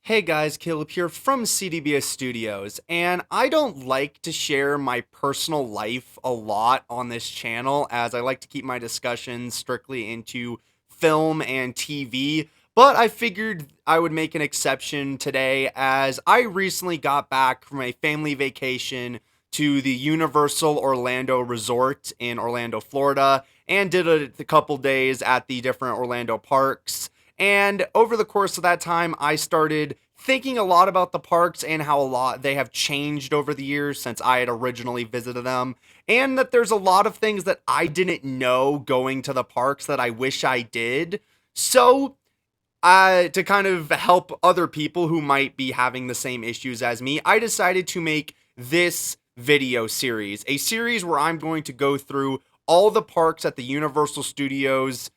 Hey guys, Caleb here from CDBS Studios, and I don't like to share my personal life a lot on this channel as I like to keep my discussions strictly into film and TV, but I figured I would make an exception today as I recently got back from a family vacation to the Universal Orlando Resort in Orlando, Florida, and did a couple days at the different Orlando parks. And over the course of that time, I started thinking a lot about the parks and how a lot they have changed over the years since I had originally visited them. And that there's a lot of things that I didn't know going to the parks that I wish I did. So, to kind of help other people who might be having the same issues as me, I decided to make this video series, a series where I'm going to go through all the parks at the Universal Studios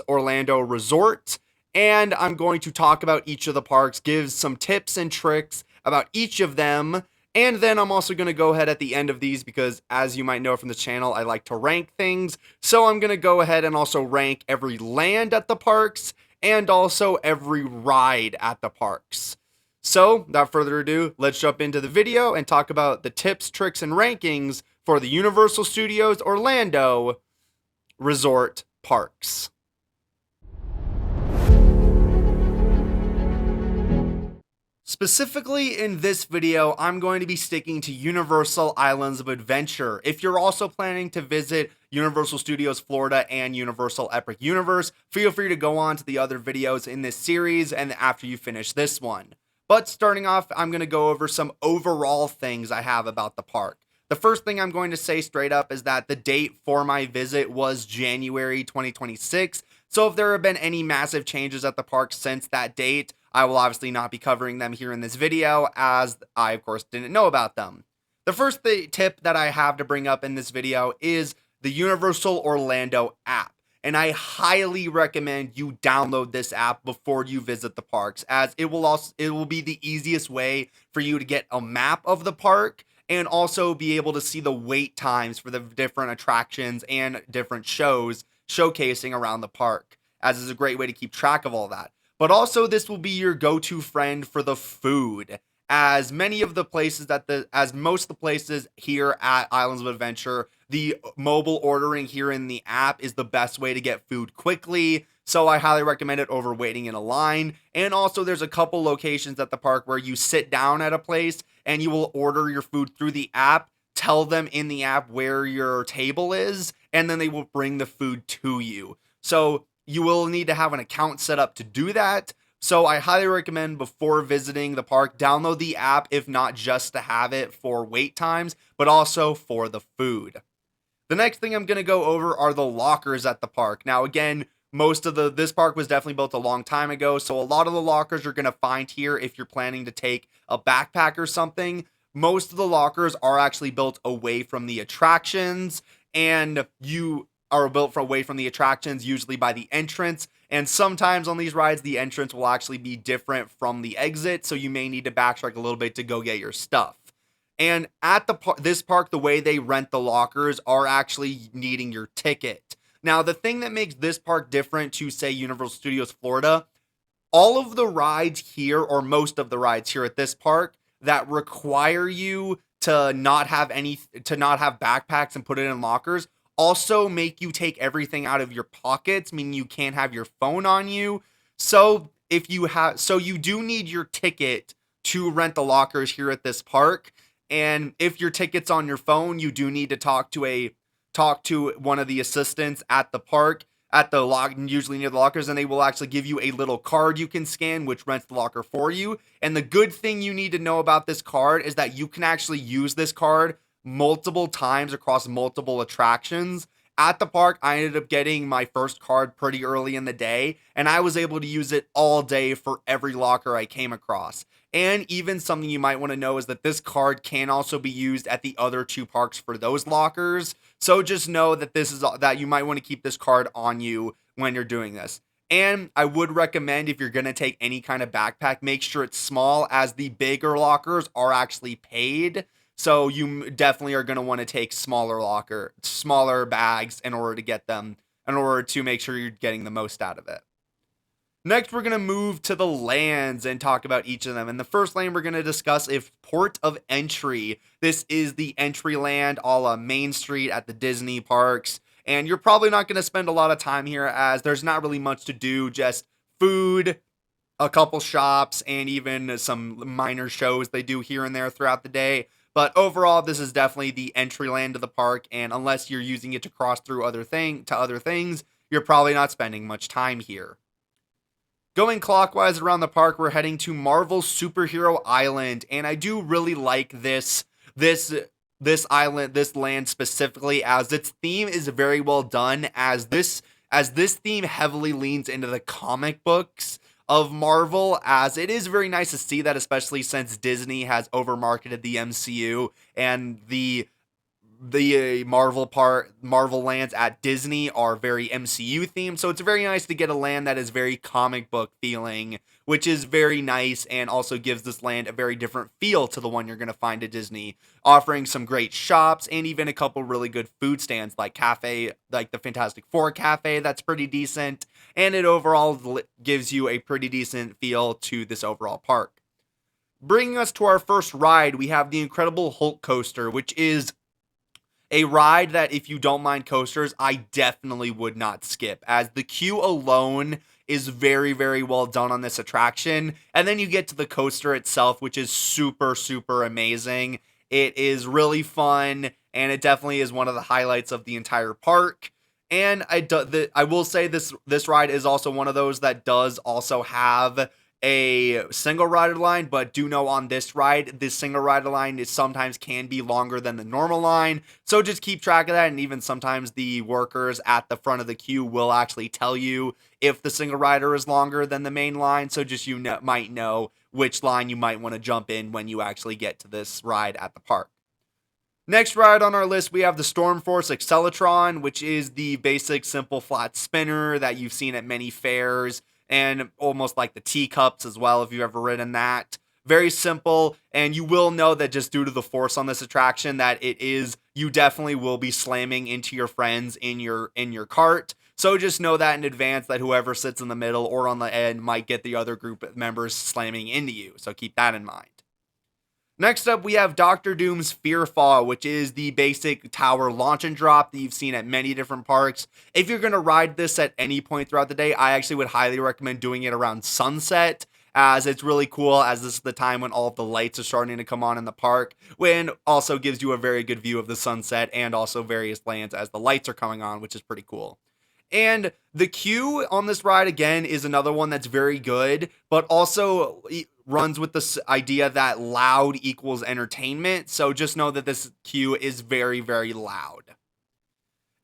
Orlando Resort, and I'm going to talk about each of the parks, give some tips and tricks about each of them, and then I'm also going to go ahead at the end of these because, as you might know from the channel, I like to rank things. So I'm going to go ahead and also rank every land at the parks and also every ride at the parks. So, without further ado, let's jump into the video and talk about the tips, tricks, and rankings for the Universal Studios Orlando Resort parks. Specifically in this video, I'm going to be sticking to Universal Islands of Adventure. If you're also planning to visit Universal Studios Florida and Universal Epic Universe, feel free to go on to the other videos in this series and after you finish this one. But starting off, I'm going to go over some overall things I have about the park. The first thing I'm going to say straight up is that the date for my visit was January 2026. So if there have been any massive changes at the park since that date, I will obviously not be covering them here in this video as I, of course, didn't know about them. The first tip that I have to bring up in this video is the Universal Orlando app. And I highly recommend you download this app before you visit the parks, as it will be the easiest way for you to get a map of the park and also be able to see the wait times for the different attractions and different shows showcasing around the park, as is a great way to keep track of all that. But also, this will be your go-to friend for the food, as most of the places here at Islands of Adventure, the mobile ordering here in the app is the best way to get food quickly. So I highly recommend it over waiting in a line. And also, there's a couple locations at the park where you sit down at a place and you will order your food through the app, tell them in the app where your table is, and then they will bring the food to you. So you will need to have an account set up to do that. So I highly recommend before visiting the park, download the app, if not just to have it for wait times, but also for the food. The next thing I'm going to go over are the lockers at the park. Now, again, this park was definitely built a long time ago, so a lot of the lockers you're going to find here if you're planning to take a backpack or something. Most of the lockers are actually built away from the attractions, and you are built away from the attractions, usually by the entrance. And sometimes on these rides, the entrance will actually be different from the exit, so you may need to backtrack a little bit to go get your stuff. And at this park, the way they rent the lockers are actually needing your ticket. Now, the thing that makes this park different to, say, Universal Studios Florida, all of the rides here, or most of the rides here at this park, that require you to not have backpacks and put it in lockers, also make you take everything out of your pockets, meaning you can't have your phone on you. So you do need your ticket to rent the lockers here at this park. And if your ticket's on your phone, you do need to talk to one of the assistants at the park, usually near the lockers, and they will actually give you a little card you can scan, which rents the locker for you. And the good thing you need to know about this card is that you can actually use this card multiple times across multiple attractions. At the park, I ended up getting my first card pretty early in the day, and I was able to use it all day for every locker I came across. And even something you might want to know is that this card can also be used at the other two parks for those lockers. So just know that that you might want to keep this card on you when you're doing this. And I would recommend, if you're going to take any kind of backpack, make sure it's small, as the bigger lockers are actually paid. So you definitely are going to want to take smaller bags in order to make sure you're getting the most out of it. Next, we're going to move to the lands and talk about each of them. And the first land we're going to discuss is Port of Entry. This is the entry land a la Main Street at the Disney parks. And you're probably not going to spend a lot of time here as there's not really much to do, just food, a couple shops, and even some minor shows they do here and there throughout the day. But overall, this is definitely the entry land to the park. And unless you're using it to cross through other things, you're probably not spending much time here. Going clockwise around the park, we're heading to Marvel Superhero Island, and I do really like this island, this land specifically, as its theme is very well done. As this theme heavily leans into the comic books of Marvel, as it is very nice to see that, especially since Disney has overmarketed the MCU and the Marvel lands at Disney are very MCU themed, so it's very nice to get a land that is very comic book feeling, which is very nice and also gives this land a very different feel to the one you're going to find at Disney, offering some great shops and even a couple really good food stands like the Fantastic Four cafe that's pretty decent, and it overall gives you a pretty decent feel to this overall park. Bringing us to our first ride, we have the Incredible Hulk coaster, which is a ride that, if you don't mind coasters, I definitely would not skip, as the queue alone is very, very well done on this attraction. And then you get to the coaster itself, which is super, super amazing. It is really fun, and it definitely is one of the highlights of the entire park. And I will say this ride is also one of those that does also have a single rider line, but do know on this ride, this single rider line is sometimes can be longer than the normal line. So just keep track of that. And even sometimes the workers at the front of the queue will actually tell you if the single rider is longer than the main line. So just might know which line you might want to jump in when you actually get to this ride at the park. Next ride on our list, we have the Stormforce Acceleratron, which is the basic simple flat spinner that you've seen at many fairs, and almost like the teacups as well, if you've ever ridden that. Very simple, and you will know that just due to the force on this attraction that you definitely will be slamming into your friends in your cart. So just know that in advance, that whoever sits in the middle or on the end might get the other group members slamming into you. So keep that in mind. Next up, we have Doctor Doom's Fearfall, which is the basic tower launch and drop that you've seen at many different parks. If you're going to ride this at any point throughout the day, I actually would highly recommend doing it around sunset, as it's really cool, as this is the time when all of the lights are starting to come on in the park, when also gives you a very good view of the sunset and also various lands as the lights are coming on, which is pretty cool. And the queue on this ride, again, is another one that's very good, but also runs with this idea that loud equals entertainment. So just know that this queue is very, very loud.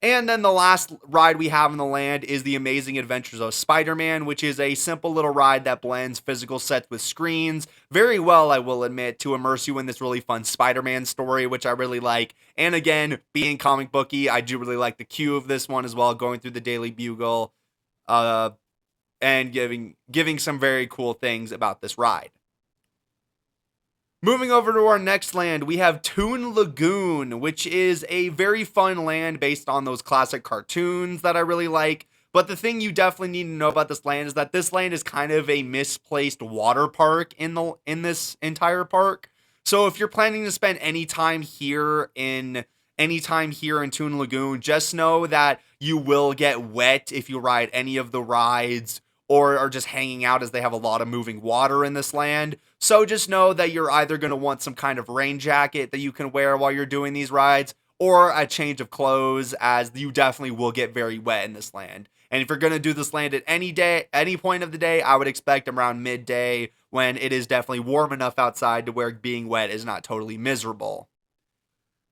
And then the last ride we have in the land is The Amazing Adventures of Spider-Man, which is a simple little ride that blends physical sets with screens very well, I will admit, to immerse you in this really fun Spider-Man story, which I really like. And again, being comic booky, I do really like the queue of this one as well, going through the Daily Bugle, and giving some very cool things about this ride. Moving over to our next land, we have Toon Lagoon, which is a very fun land based on those classic cartoons that I really like. But the thing you definitely need to know about this land is that this land is kind of a misplaced water park in this entire park. So if you're planning to spend any time here in Toon Lagoon, just know that you will get wet if you ride any of the rides or are just hanging out, as they have a lot of moving water in this land. So just know that you're either going to want some kind of rain jacket that you can wear while you're doing these rides, or a change of clothes, as you definitely will get very wet in this land. And if you're going to do this land at any point of the day, I would expect around midday, when it is definitely warm enough outside to where being wet is not totally miserable.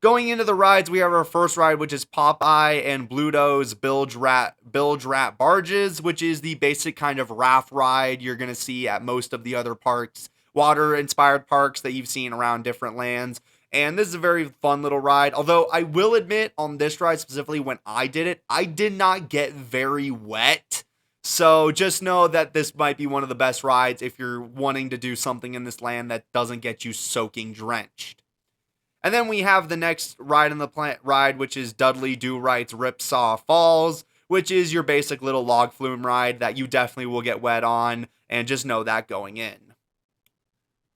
Going into the rides, we have our first ride, which is Popeye and Bluto's Bilge Rat Barges, which is the basic kind of raft ride you're going to see at most of the other parks, water-inspired parks that you've seen around different lands. And this is a very fun little ride. Although I will admit, on this ride specifically, when I did it, I did not get very wet. So just know that this might be one of the best rides if you're wanting to do something in this land that doesn't get you soaking drenched. And then we have the next ride in the ride, which is Dudley Do Right's Ripsaw Falls, which is your basic little log flume ride that you definitely will get wet on, and just know that going in.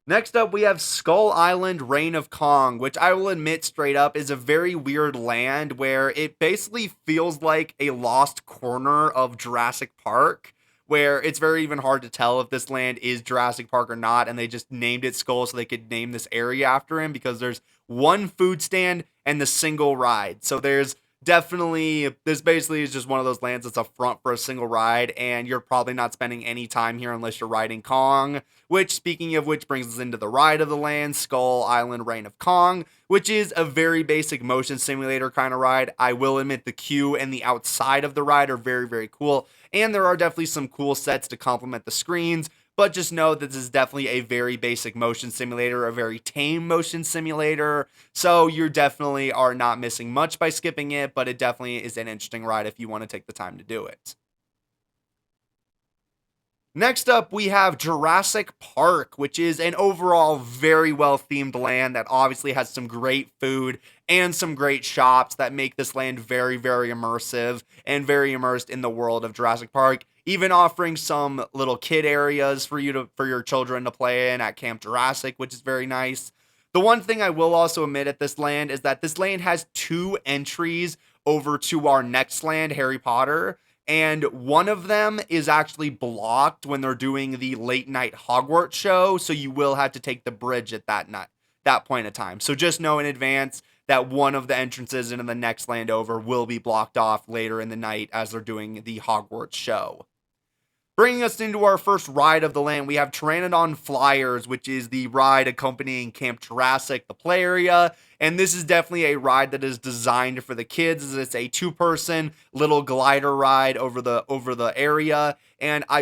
Next up, we have Skull Island Reign of Kong, which I will admit straight up is a very weird land where it basically feels like a lost corner of Jurassic Park, where it's very even hard to tell if this land is Jurassic Park or not, and they just named it Skull so they could name this area after him because there's one food stand and the single ride. So this basically is just one of those lands that's a front for a single ride, and you're probably not spending any time here unless you're riding Kong, which, speaking of which, brings us into the ride of the land, Skull Island Reign of Kong, which is a very basic motion simulator kind of ride. I will admit the queue and the outside of the ride are very, very cool, and there are definitely some cool sets to complement the screens, but just know that this is definitely a very basic motion simulator, a very tame motion simulator, so you definitely are not missing much by skipping it, but it definitely is an interesting ride if you want to take the time to do it. Next up, we have Jurassic Park, which is an overall very well themed land that obviously has some great food and some great shops that make this land very, very immersive and very immersed in the world of Jurassic Park, even offering some little kid areas for your children to play in at Camp Jurassic, which is very nice. The one thing I will also admit at this land is that this land has two entries over to our next land, Harry Potter, and one of them is actually blocked when they're doing the late night Hogwarts show, so you will have to take the bridge at that point in time. So just know in advance that one of the entrances into the next land over will be blocked off later in the night as they're doing the Hogwarts show. Bringing us into our first ride of the land, we have Pteranodon Flyers, which is the ride accompanying Camp Jurassic, the play area. And this is definitely a ride that is designed for the kids, as it's a two-person little glider ride over the area. And I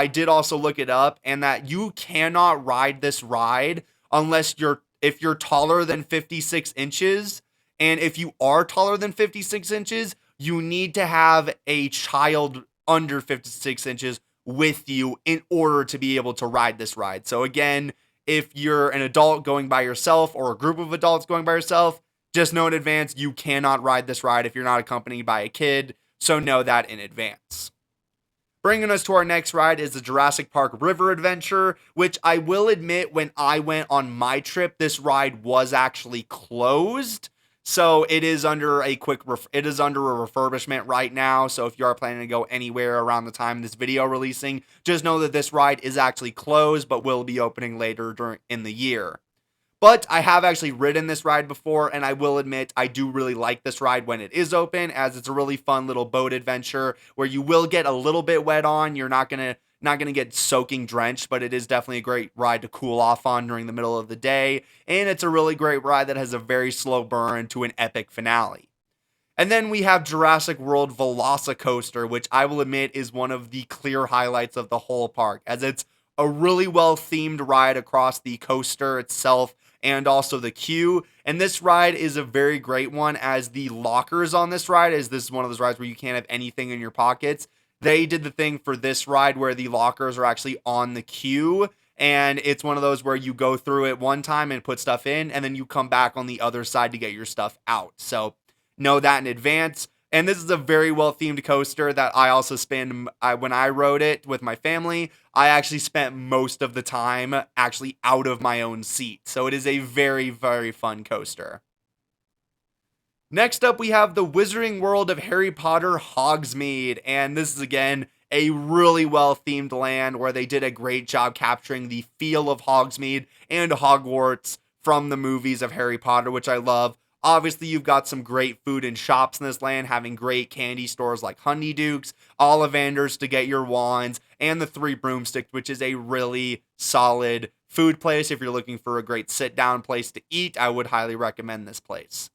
did also look it up, and that you cannot ride this ride if you're taller than 56 inches. And if you are taller than 56 inches, you need to have a child under 56 inches with you in order to be able to ride this ride. So again, if you're an adult going by yourself or a group of adults going by yourself, just know in advance you cannot ride this ride if you're not accompanied by a kid. So know that in advance. Bringing us to our next ride is the Jurassic Park River Adventure, which I will admit when I went on my trip, this ride was actually closed. So it is under a refurbishment right now. So if you are planning to go anywhere around the time this video releasing, just know that this ride is actually closed, but will be opening later in the year. But I have actually ridden this ride before, and I will admit I do really like this ride when it is open, as it's a really fun little boat adventure where you will get a little bit wet on. You're not gonna get soaking drenched, but it is definitely a great ride to cool off on during the middle of the day, and it's a really great ride that has a very slow burn to an epic finale. And then we have Jurassic World Velocicoaster, which I will admit is one of the clear highlights of the whole park, as it's a really well themed ride across the coaster itself and also the queue. And this ride is a very great one, as the lockers on this ride, this is one of those rides where you can't have anything in your pockets. They did the thing for this ride where the lockers are actually on the queue, and it's one of those where you go through it one time and put stuff in, and then you come back on the other side to get your stuff out. So know that in advance. And this is a very well themed coaster that I also when I rode it with my family, I actually spent most of the time actually out of my own seat. So it is a very, very fun coaster. Next up, we have the Wizarding World of Harry Potter Hogsmeade, and this is again a really well themed land where they did a great job capturing the feel of Hogsmeade and Hogwarts from the movies of Harry Potter, which I love. Obviously, you've got some great food and shops in this land, having great candy stores like Honeydukes, Ollivanders to get your wands, and the Three Broomsticks, which is a really solid food place. If you're looking for a great sit-down place to eat, I would highly recommend this place.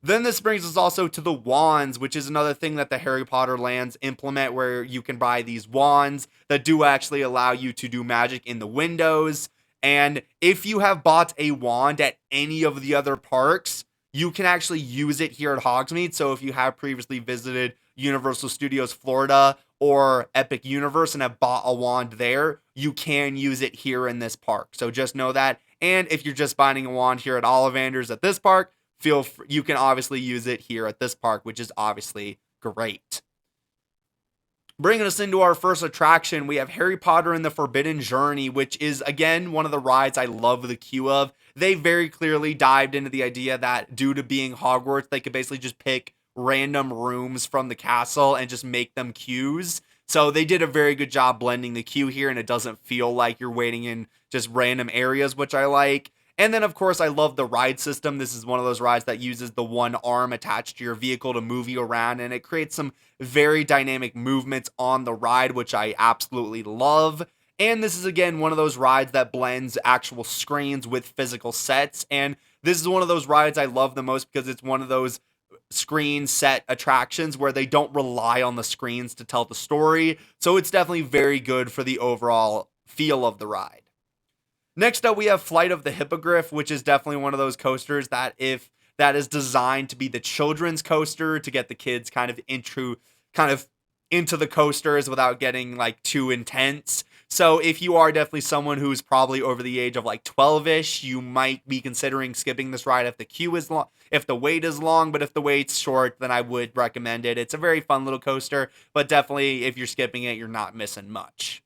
Then this brings us also to the wands, which is another thing that the Harry Potter lands implement, where you can buy these wands that do actually allow you to do magic in the windows. And if you have bought a wand at any of the other parks, you can actually use it here at Hogsmeade. So if you have previously visited Universal Studios Florida or Epic Universe and have bought a wand there, you can use it here in this park. So just know that. And if you're just buying a wand here at Ollivanders at this park, you can obviously use it here at this park, which is obviously great. Bringing us into our first attraction, we have Harry Potter and the Forbidden Journey, which is, again, one of the rides I love the queue of. They very clearly dived into the idea that due to being Hogwarts, they could basically just pick random rooms from the castle and just make them queues. So they did a very good job blending the queue here, and it doesn't feel like you're waiting in just random areas, which I like. And then, of course, I love the ride system. This is one of those rides that uses the one arm attached to your vehicle to move you around, and it creates some very dynamic movements on the ride, which I absolutely love. And this is, again, one of those rides that blends actual screens with physical sets. And this is one of those rides I love the most because it's one of those screen set attractions where they don't rely on the screens to tell the story. So it's definitely very good for the overall feel of the ride. Next up, we have Flight of the Hippogriff, which is definitely one of those coasters that is designed to be the children's coaster to get the kids kind of into the coasters without getting like too intense. So if you are definitely someone who's probably over the age of like 12ish, you might be considering skipping this ride if the queue is long, if the wait is long, but if the wait's short, then I would recommend it. It's a very fun little coaster, but definitely if you're skipping it, you're not missing much.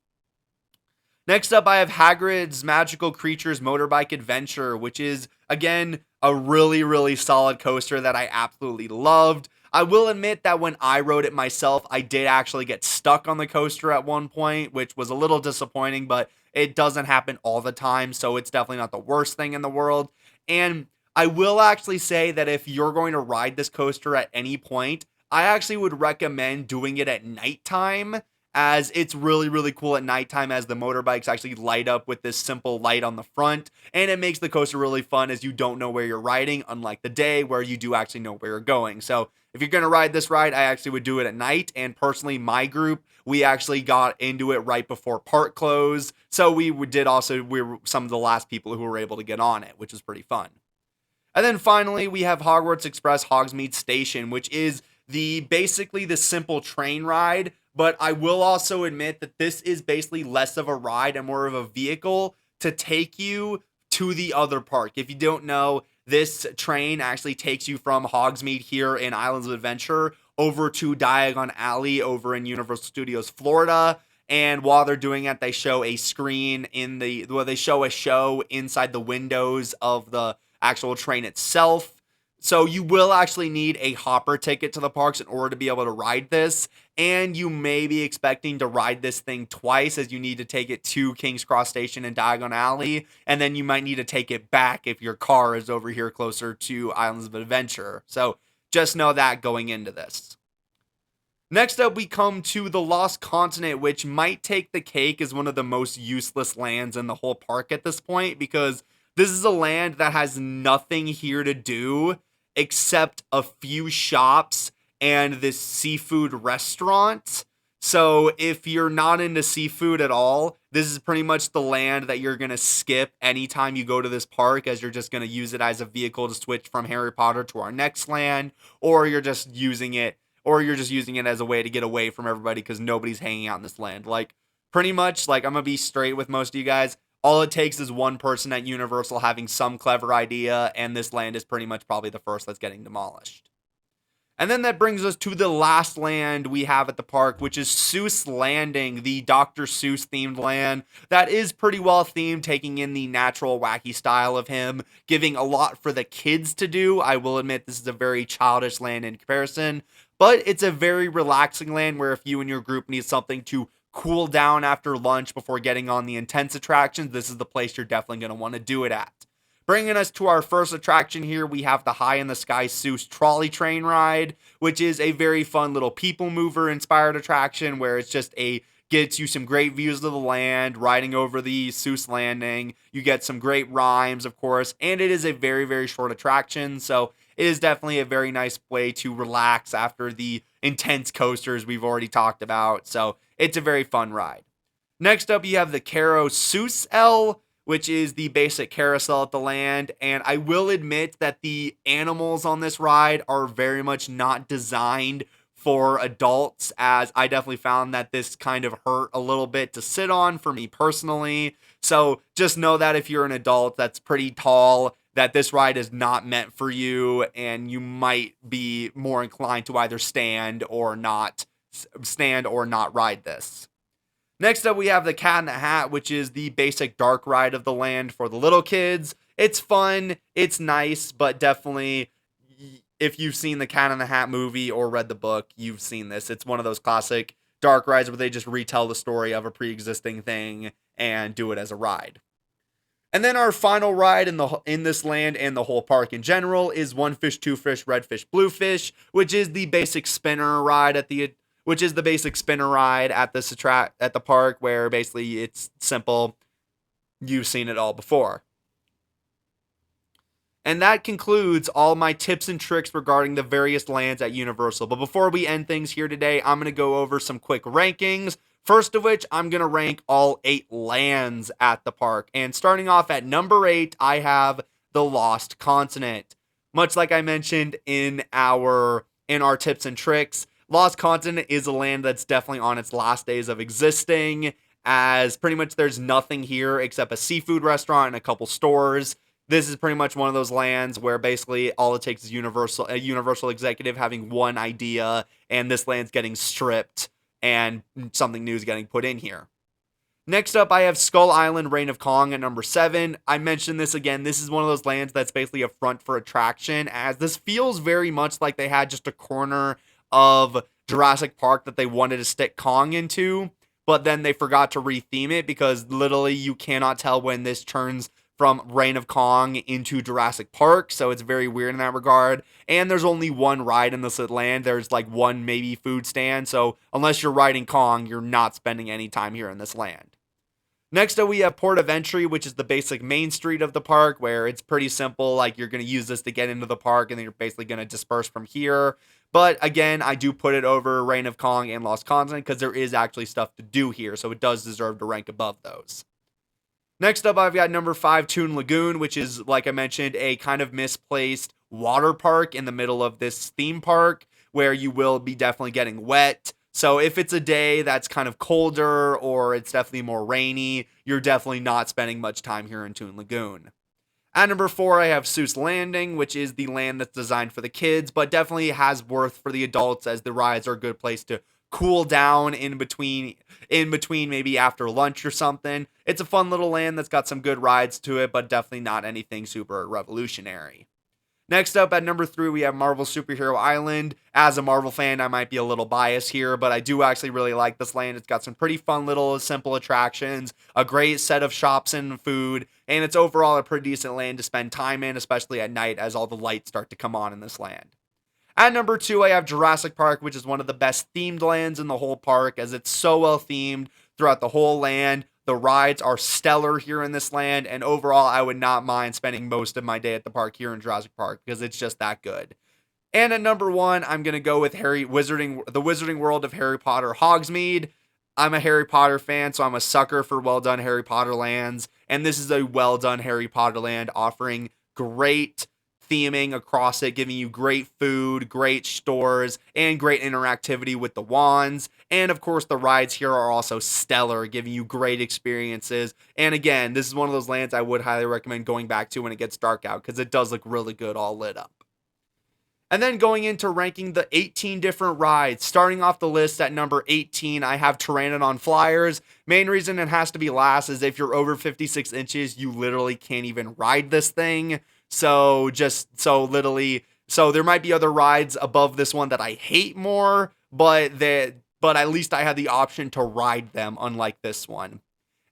Next up, I have Hagrid's Magical Creatures Motorbike Adventure, which is, again, a really, really solid coaster that I absolutely loved. I will admit that when I rode it myself, I did actually get stuck on the coaster at one point, which was a little disappointing, but it doesn't happen all the time, so it's definitely not the worst thing in the world. And I will actually say that if you're going to ride this coaster at any point, I actually would recommend doing it at nighttime, as it's really, really cool at nighttime as the motorbikes actually light up with this simple light on the front, and it makes the coaster really fun as you don't know where you're riding, unlike the day where you do actually know where you're going. So if you're going to ride this ride, I actually would do it at night, and personally, my group, we actually got into it right before park close, so we were some of the last people who were able to get on it, which was pretty fun. And then finally, we have Hogwarts Express Hogsmeade Station, which is basically the simple train ride, but I will also admit that this is basically less of a ride and more of a vehicle to take you to the other park. If you don't know, this train actually takes you from Hogsmeade here in Islands of Adventure over to Diagon Alley over in Universal Studios Florida. And while they're doing it, they show a they show a show inside the windows of the actual train itself. So you will actually need a hopper ticket to the parks in order to be able to ride this. And you may be expecting to ride this thing twice, as you need to take it to King's Cross Station and Diagon Alley. And then you might need to take it back if your car is over here closer to Islands of Adventure. So just know that going into this. Next up, we come to the Lost Continent, which might take the cake as one of the most useless lands in the whole park at this point, because this is a land that has nothing here to do except a few shops and this seafood restaurant. So if you're not into seafood at all, this is pretty much the land that you're going to skip anytime you go to this park, as you're just going to use it as a vehicle to switch from Harry Potter to our next land, or you're just using it as a way to get away from everybody because nobody's hanging out in this land. Like, pretty much, like, I'm going to be straight with most of you guys. All it takes is one person at Universal having some clever idea, and this land is pretty much probably the first that's getting demolished. And then that brings us to the last land we have at the park, which is Seuss Landing, the Dr. Seuss themed land that is pretty well themed, taking in the natural wacky style of him, giving a lot for the kids to do. I will admit this is a very childish land in comparison, but it's a very relaxing land where if you and your group need something to cool down after lunch before getting on the intense attractions, this is the place you're definitely going to want to do it at. Bringing us to our first attraction here, we have the High in the Sky Seuss Trolley Train Ride, which is a very fun little people mover inspired attraction where gets you some great views of the land, riding over the Seuss Landing. You get some great rhymes, of course, and it is a very, very short attraction, so it is definitely a very nice way to relax after the intense coasters we've already talked about, so it's a very fun ride. Next up, you have the Caro Seuss L, which is the basic carousel at the land, and I will admit that the animals on this ride are very much not designed for adults, as I definitely found that this kind of hurt a little bit to sit on for me personally. So just know that if you're an adult that's pretty tall, that this ride is not meant for you, and you might be more inclined to either stand or not stand or not ride this. Next up, we have the Cat in the Hat, which is the basic dark ride of the land for the little kids. It's fun, it's nice, but definitely, if you've seen the Cat in the Hat movie or read the book, you've seen this. It's one of those classic dark rides where they just retell the story of a pre-existing thing and do it as a ride. And then our final ride in this land and the whole park in general is One Fish, Two Fish, Red Fish, Blue Fish, which is the basic spinner ride at the park, where basically it's simple. You've seen it all before. And that concludes all my tips and tricks regarding the various lands at Universal. But before we end things here today, I'm going to go over some quick rankings. First of which, I'm going to rank all 8 lands at the park. And starting off at number 8, I have the Lost Continent. Much like I mentioned in our tips and tricks, Lost Continent is a land that's definitely on its last days of existing, as pretty much there's nothing here except a seafood restaurant and a couple stores. This is pretty much one of those lands where basically all it takes is a Universal executive having one idea, and this land's getting stripped and something new is getting put in here. Next up, I have Skull Island, Reign of Kong at number 7. I mentioned this again. This is one of those lands that's basically a front for attraction, as this feels very much like they had just a corner of Jurassic Park that they wanted to stick Kong into, but then they forgot to retheme it, because literally you cannot tell when this turns from Reign of Kong into Jurassic Park, so it's very weird in that regard. And there's only one ride in this land. There's like one maybe food stand, so unless you're riding Kong, you're not spending any time here in this land. Next up, we have Port of Entry, which is the basic main street of the park, where it's pretty simple. Like, you're going to use this to get into the park, and then you're basically going to disperse from here. But again, I do put it over Reign of Kong and Lost Continent, because there is actually stuff to do here, so it does deserve to rank above those. Next up, I've got number 5, Toon Lagoon, which is, like I mentioned, a kind of misplaced water park in the middle of this theme park, where you will be definitely getting wet. So if it's a day that's kind of colder or it's definitely more rainy, you're definitely not spending much time here in Toon Lagoon. At number 4, I have Seuss Landing, which is the land that's designed for the kids, but definitely has worth for the adults, as the rides are a good place to cool down in between maybe after lunch or something. It's a fun little land that's got some good rides to it, but definitely not anything super revolutionary. Next up at number 3, we have Marvel Superhero Island. As a Marvel fan, I might be a little biased here, but I do actually really like this land. It's got some pretty fun little simple attractions, a great set of shops and food, and it's overall a pretty decent land to spend time in, especially at night as all the lights start to come on in this land. At number 2, I have Jurassic Park, which is one of the best themed lands in the whole park, as it's so well themed throughout the whole land. The rides are stellar here in this land, and overall, I would not mind spending most of my day at the park here in Jurassic Park, because it's just that good. And at number 1, I'm going to go with the Wizarding World of Harry Potter Hogsmeade. I'm a Harry Potter fan, so I'm a sucker for well-done Harry Potter lands, and this is a well-done Harry Potter land offering great theming across it, giving you great food, great stores, and great interactivity with the wands. And of course, the rides here are also stellar, giving you great experiences. And again, this is one of those lands I would highly recommend going back to when it gets dark out, because it does look really good all lit up. And then going into ranking the 18 different rides, starting off the list at number 18, I have Pteranodon Flyers. Main reason it has to be last is if you're over 56 inches, you literally can't even ride this thing. So there might be other rides above this one that I hate more, but at least I had the option to ride them, unlike this one.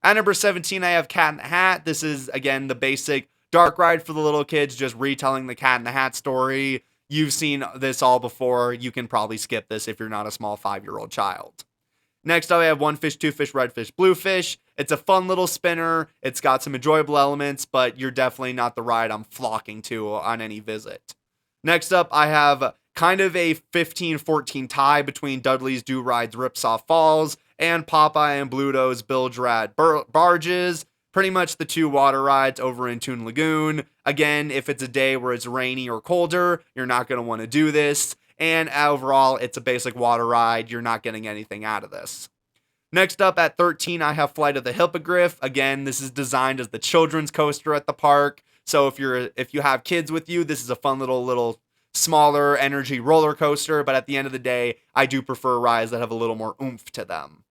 At number 17, I have Cat in the Hat. This is, again, the basic dark ride for the little kids, just retelling the Cat in the Hat story. You've seen this all before. You can probably skip this if you're not a small 5-year-old child. Next up, I have One Fish, Two Fish, Red Fish, Blue Fish. It's a fun little spinner. It's got some enjoyable elements, but you're definitely not the ride I'm flocking to on any visit. Next up, I have kind of a 15-14 tie between Dudley's Do Rides Ripsaw Falls and Popeye and Bluto's Bilge Rat Barges. Pretty much the two water rides over in Toon Lagoon. Again, if it's a day where it's rainy or colder, you're not going to want to do this. And overall, it's a basic water ride. You're not getting anything out of this. Next up at 13, I have Flight of the Hippogriff. Again, this is designed as the children's coaster at the park. So if you have kids with you, this is a fun little smaller energy roller coaster, but at the end of the day, I do prefer rides that have a little more oomph to them.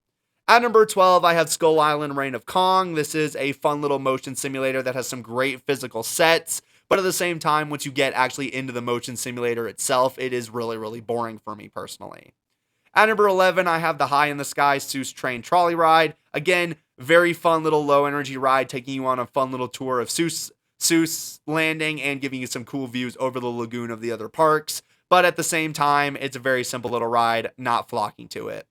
At number 12, I have Skull Island Reign of Kong. This is a fun little motion simulator that has some great physical sets, but at the same time, once you get actually into the motion simulator itself, it is really, really boring for me personally. At number 11, I have the High in the Sky Seuss Train Trolley Ride. Again, very fun little low energy ride, taking you on a fun little tour of Seuss Landing and giving you some cool views over the lagoon of the other parks. But at the same time, it's a very simple little ride, not flocking to it.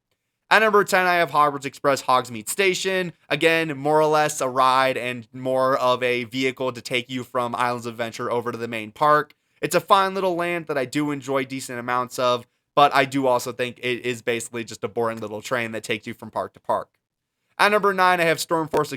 At number 10, I have Hogwarts Express Hogsmeade Station. Again, more or less a ride and more of a vehicle to take you from Islands of Adventure over to the main park. It's a fine little land that I do enjoy decent amounts of, but I do also think it is basically just a boring little train that takes you from park to park. At number 9, I have Stormforce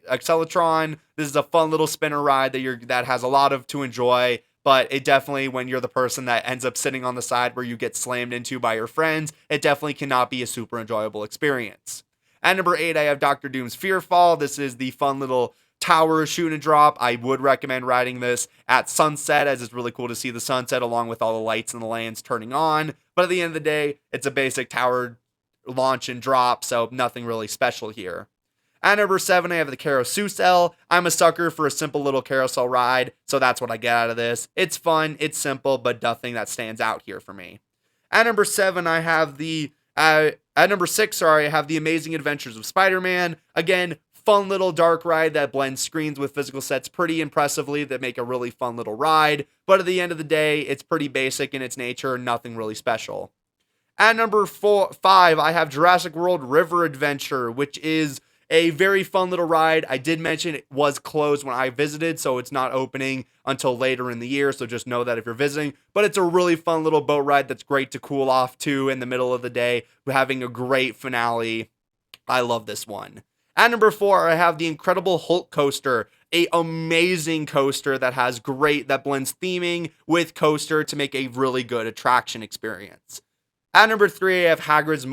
Acceleratron. This is a fun little spinner ride that has a lot of to enjoy, but it definitely, when you're the person that ends up sitting on the side where you get slammed into by your friends, it definitely cannot be a super enjoyable experience. At number 8, I have Doctor Doom's Fearfall. This is the fun little tower shoot and drop. I would recommend riding this at sunset, as it's really cool to see the sunset along with all the lights and the lands turning on. But at the end of the day, it's a basic tower launch and drop, so nothing really special here. At number 7, I have the Carousel. I'm a sucker for a simple little carousel ride, so that's what I get out of this. It's fun, it's simple, but nothing that stands out here for me. At number 7, I have at number 6, sorry, I have The Amazing Adventures of Spider-Man. Again, fun little dark ride that blends screens with physical sets pretty impressively that make a really fun little ride. But at the end of the day, it's pretty basic in its nature, nothing really special. At number 5, I have Jurassic World River Adventure, which is a very fun little ride. I did mention it was closed when I visited, so it's not opening until later in the year, so just know that if you're visiting. But it's a really fun little boat ride that's great to cool off to in the middle of the day, having a great finale. I love this one. At number 4, I have the Incredible Hulk Coaster, a amazing coaster that blends theming with coaster to make a really good attraction experience. At number 3, I have Hagrid's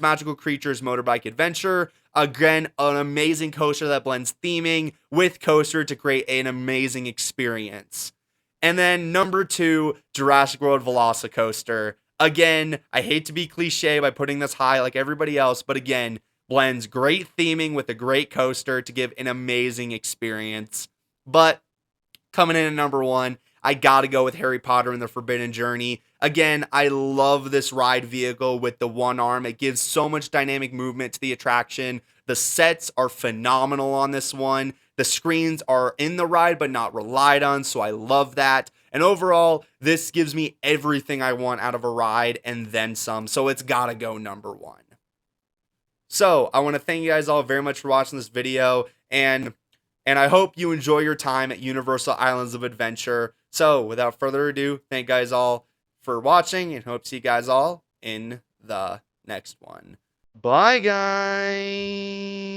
Magical Creatures Motorbike Adventure. Again, an amazing coaster that blends theming with coaster to create an amazing experience. And then number 2, Jurassic World Velocicoaster. Again, I hate to be cliche by putting this high like everybody else, but again, blends great theming with a great coaster to give an amazing experience. But coming in at number 1, I gotta go with Harry Potter and the Forbidden Journey. Again, I love this ride vehicle with the one arm. It gives so much dynamic movement to the attraction. The sets are phenomenal on this one. The screens are in the ride but not relied on, so I love that. And overall, this gives me everything I want out of a ride and then some, so it's gotta go number 1. So, I want to thank you guys all very much for watching this video, and I hope you enjoy your time at Universal Islands of Adventure. So, without further ado, thank you guys all for watching, and hope to see you guys all in the next one. Bye, guys!